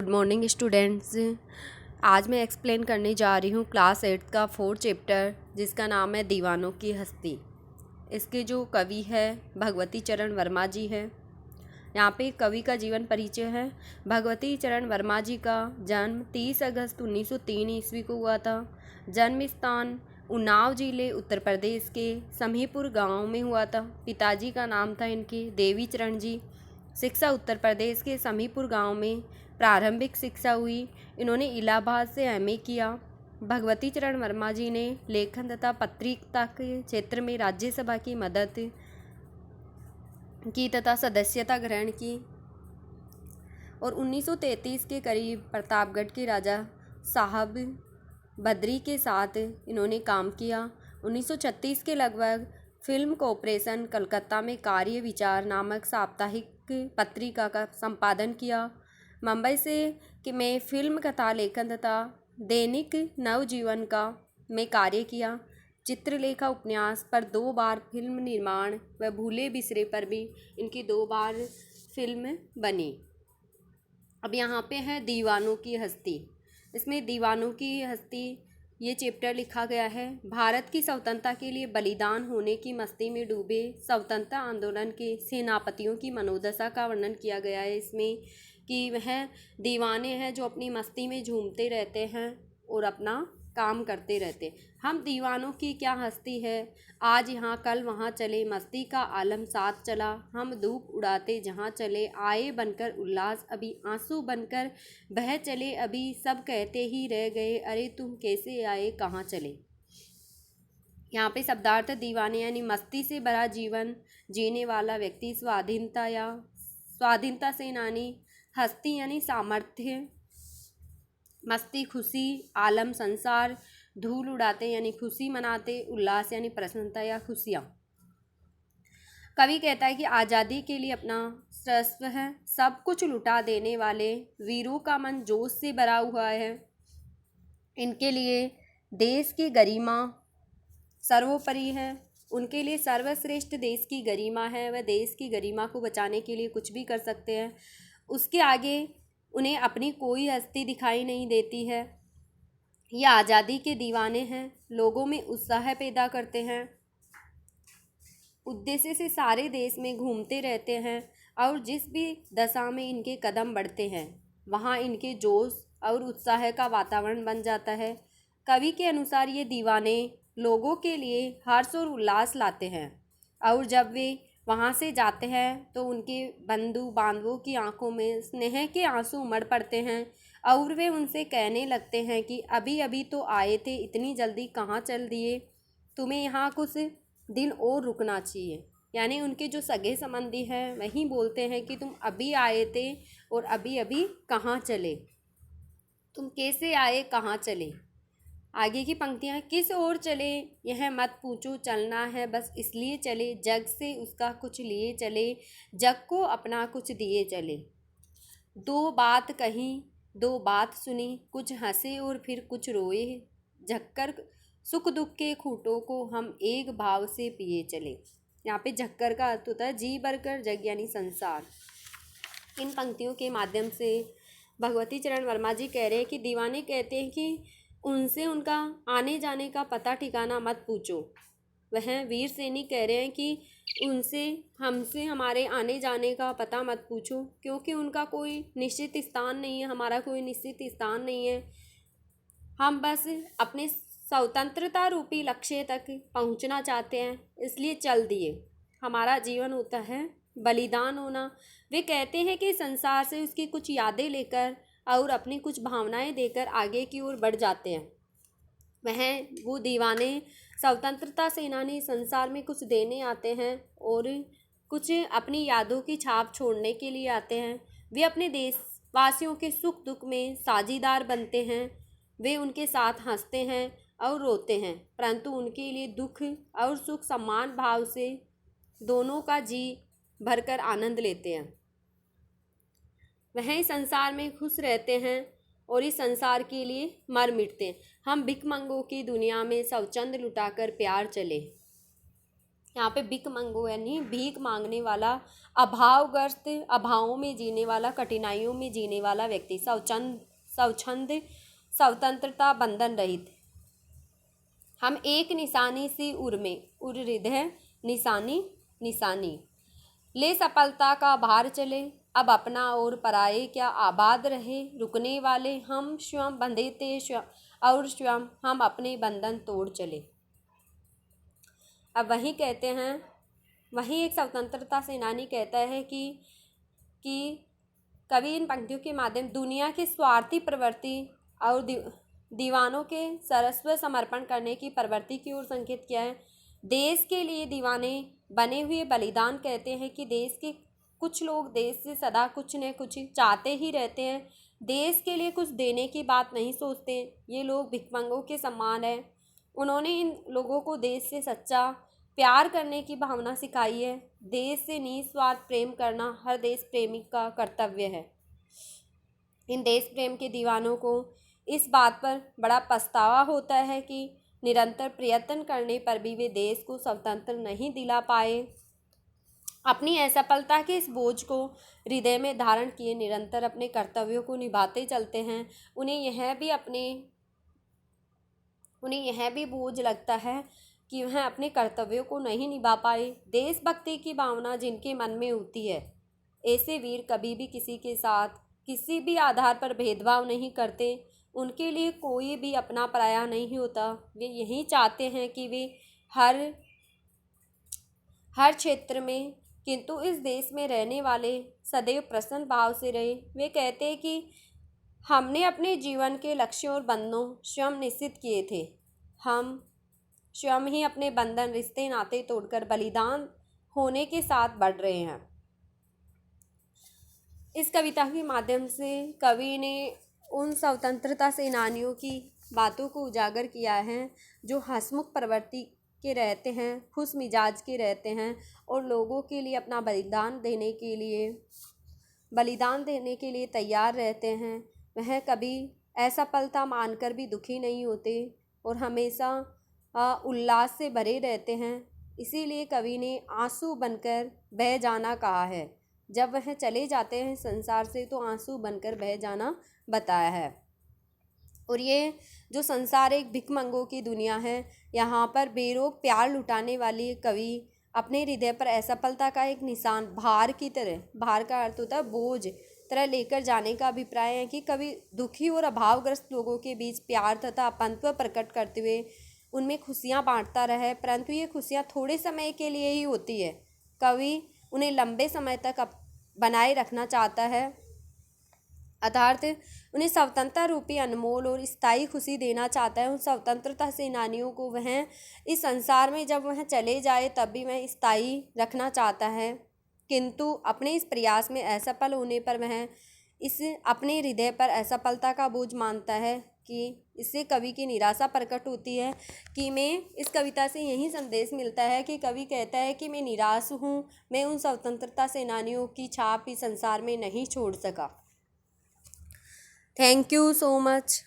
Good morning students. आज मैं explain करने जा रही हूँ क्लास 8 का 4th चैप्टर जिसका नाम है दीवानों की हस्ती। इसके जो कवि है भगवती चरण वर्मा जी है। यहाँ पे कवि का जीवन परिचय है। भगवती चरण वर्मा जी का जन्म 30 अगस्त 1903 ईस्वी को हुआ था। जन्म स्थान उन्नाव जिले उत्तर प्रदेश के समीपुर गांव में हुआ था। पिताजी का नाम था इनके देवी चरण जी। शिक्षा उत्तर प्रदेश के समीपुर गांव में प्रारंभिक शिक्षा हुई। इन्होंने इलाहाबाद से एमए किया। भगवती चरण वर्मा जी ने लेखन तथा पत्रिका के क्षेत्र में राज्यसभा की मदद की तथा सदस्यता ग्रहण की और 1933 के करीब प्रतापगढ़ के राजा साहब बद्री के साथ इन्होंने काम किया। 1936 के लगभग फिल्म कॉरपोरेशन कलकत्ता में कार्य विचार नामक साप्ताहिक पत्रिका का संपादन किया। मुंबई से में फिल्म कथा लेखन तथा दैनिक नवजीवन का में कार्य किया। चित्रलेखा उपन्यास पर 2 बार फिल्म निर्माण व भूले बिसरे पर भी इनकी 2 बार फिल्म बनी। अब यहाँ पे है दीवानों की हस्ती। इसमें दीवानों की हस्ती ये चैप्टर लिखा गया है। भारत की स्वतंत्रता के लिए बलिदान होने की मस्ती में डूबे स्वतंत्रता आंदोलन के सेनापतियों की मनोदशा का वर्णन किया गया है इसमें कि वह दीवाने हैं जो अपनी मस्ती में झूमते रहते हैं और अपना काम करते रहते। हम दीवानों की क्या हस्ती है, आज यहाँ कल वहाँ चले, मस्ती का आलम साथ चला। हम धूप उड़ाते जहाँ चले, आए बनकर उल्लास अभी, आंसू बनकर बह चले अभी, सब कहते ही रह गए अरे तुम कैसे आए कहाँ चले। यहाँ पे शब्दार्थ दीवाने यानी मस्ती से भरा जीवन जीने वाला व्यक्ति, स्वाधीनता सेनानी, हस्ती यानी सामर्थ्य, मस्ती खुशी, आलम संसार, धूल उड़ाते यानी खुशी मनाते, उल्लास यानी प्रसन्नता या खुशियाँ। कवि कहता है कि आज़ादी के लिए अपना सर्वस्व है, सब कुछ लुटा देने वाले वीरों का मन जोश से भरा हुआ है। इनके लिए देश की गरिमा सर्वोपरि है। उनके लिए सर्वश्रेष्ठ देश की गरिमा है। वह देश की गरिमा को बचाने के लिए कुछ भी कर सकते हैं। उसके आगे उन्हें अपनी कोई हस्ती दिखाई नहीं देती है। ये आज़ादी के दीवाने हैं, लोगों में उत्साह पैदा करते हैं, उद्देश्य से सारे देश में घूमते रहते हैं और जिस भी दशा में इनके कदम बढ़ते हैं वहाँ इनके जोश और उत्साह का वातावरण बन जाता है। कवि के अनुसार ये दीवाने लोगों के लिए हर्ष और उल्लास लाते हैं और जब वे वहाँ से जाते हैं तो उनके बंधु बांधवों की आंखों में स्नेह के आंसू उमड़ पड़ते हैं और वे उनसे कहने लगते हैं कि अभी अभी तो आए थे, इतनी जल्दी कहाँ चल दिए, तुम्हें यहाँ कुछ दिन और रुकना चाहिए। यानी उनके जो सगे संबंधी हैं वही बोलते हैं कि तुम अभी आए थे और अभी अभी कहाँ चले, तुम कैसे आए कहाँ चले। आगे की पंक्तियाँ, किस ओर चले यह मत पूछो, चलना है बस इसलिए चले, जग से उसका कुछ लिए चले, जग को अपना कुछ दिए चले। 2 बात कही 2 बात सुनी, कुछ हंसे और फिर कुछ रोए, झक्कर सुख दुख के खूंटों को हम एक भाव से पिए चले। यहाँ पे झक्कर का अर्थ होता है जी भरकर, जग यानी संसार। इन पंक्तियों के माध्यम से भगवती चरण वर्मा जी कह रहे हैं कि दीवाने कहते हैं कि उनसे उनका आने जाने का पता ठिकाना मत पूछो। वह वीर सैनिक कह रहे हैं कि हमसे हमारे आने जाने का पता मत पूछो, क्योंकि उनका कोई निश्चित स्थान नहीं है, हमारा कोई निश्चित स्थान नहीं है। हम बस अपने स्वतंत्रता रूपी लक्ष्य तक पहुंचना चाहते हैं, इसलिए चल दिए। हमारा जीवन होता है बलिदान होना। वे कहते हैं कि संसार से उसकी कुछ यादें लेकर और अपनी कुछ भावनाएं देकर आगे की ओर बढ़ जाते हैं। वो दीवाने स्वतंत्रता सेनानी संसार में कुछ देने आते हैं और कुछ अपनी यादों की छाप छोड़ने के लिए आते हैं। वे अपने देशवासियों के सुख दुख में साझीदार बनते हैं। वे उनके साथ हंसते हैं और रोते हैं, परंतु उनके लिए दुख और सुख समान भाव से दोनों का जी भरकर आनंद लेते हैं। वह इस संसार में खुश रहते हैं और इस संसार के लिए मर मिटते हैं। हम भिखमंगों की दुनिया में स्वच्छंद लुटाकर प्यार चले। यहाँ पे भिख मंगो यानी भीख मांगने वाला, अभावग्रस्त, अभावों में जीने वाला, कठिनाइयों में जीने वाला व्यक्ति, स्वच्छंद, स्वतंत्रता, बंधन रहित। हम एक निशानी सी उर में, उर हृदय, निशानी निशानी ले सफलता का भार चले, अब अपना और पराये क्या आबाद रहे, रुकने वाले हम स्वयं बंधे थे और स्वयं हम अपने बंधन तोड़ चले। अब वही कहते हैं, वही एक स्वतंत्रता सेनानी कहता है कि कवि इन पंक्तियों के माध्यम दुनिया की स्वार्थी प्रवृत्ति और दीवानों के सर्वस्व समर्पण करने की प्रवृत्ति की ओर संकेत किया है। देश के लिए दीवाने बने हुए बलिदान कहते हैं कि देश के कुछ लोग देश से सदा कुछ न कुछ चाहते ही रहते हैं, देश के लिए कुछ देने की बात नहीं सोचते। ये लोग भिखमंगों के समान है। उन्होंने इन लोगों को देश से सच्चा प्यार करने की भावना सिखाई है। देश से निस्वार्थ प्रेम करना हर देश प्रेमी का कर्तव्य है। इन देश प्रेम के दीवानों को इस बात पर बड़ा पछतावा होता है कि निरंतर प्रयत्न करने पर भी वे देश को स्वतंत्र नहीं दिला पाए। अपनी असफलता के इस बोझ को हृदय में धारण किए निरंतर अपने कर्तव्यों को निभाते चलते हैं। उन्हें यह भी बोझ लगता है कि वह अपने कर्तव्यों को नहीं निभा पाए। देशभक्ति की भावना जिनके मन में होती है, ऐसे वीर कभी भी किसी के साथ किसी भी आधार पर भेदभाव नहीं करते। उनके लिए कोई भी अपना पराया नहीं होता। वे यही चाहते हैं कि वे हर क्षेत्र में, किंतु इस देश में रहने वाले सदैव प्रसन्न भाव से रहे। वे कहते हैं कि हमने अपने जीवन के लक्ष्यों और बंधनों स्वयं निश्चित किए थे। हम स्वयं ही अपने बंधन, रिश्ते, नाते तोड़कर बलिदान होने के साथ बढ़ रहे हैं। इस कविता के माध्यम से कवि ने उन स्वतंत्रता सेनानियों की बातों को उजागर किया है जो हंसमुख प्रवृत्ति के रहते हैं, खुश मिजाज के रहते हैं और लोगों के लिए अपना बलिदान देने के लिए तैयार रहते हैं। वह कभी असफलता मानकर भी दुखी नहीं होते और हमेशा उल्लास से भरे रहते हैं। इसीलिए कवि ने आंसू बनकर बह जाना कहा है। जब वह चले जाते हैं संसार से तो आंसू बनकर बह जाना बताया है। और ये जो संसार एक भिखमंगों की दुनिया है, यहाँ पर बेरोक प्यार लुटाने वाली कवि अपने हृदय पर असफलता का एक निशान भार की तरह, भार का अर्थ होता है बोझ, तरह लेकर जाने का अभिप्राय है कि कवि दुखी और अभावग्रस्त लोगों के बीच प्यार तथा अपनत्व प्रकट करते हुए उनमें खुशियाँ बांटता रहे। परंतु ये खुशियाँ थोड़े समय के लिए ही होती है। कवि उन्हें लंबे समय तक बनाए रखना चाहता है, अर्थात उन्हें स्वतंत्रता रूपी अनमोल और स्थायी खुशी देना चाहता है। उन स्वतंत्रता सेनानियों को वह इस संसार में जब वह चले जाए तब भी वह स्थायी रखना चाहता है, किंतु अपने इस प्रयास में असफल होने पर वह इस अपने हृदय पर असफलता का बोझ मानता है कि इससे कवि की निराशा प्रकट होती है। कि मैं इस कविता से यही संदेश मिलता है कि कवि कहता है कि मैं निराश हूँ, मैं उन स्वतंत्रता सेनानियों की छाप इस संसार में नहीं छोड़ सका। Thank you so much.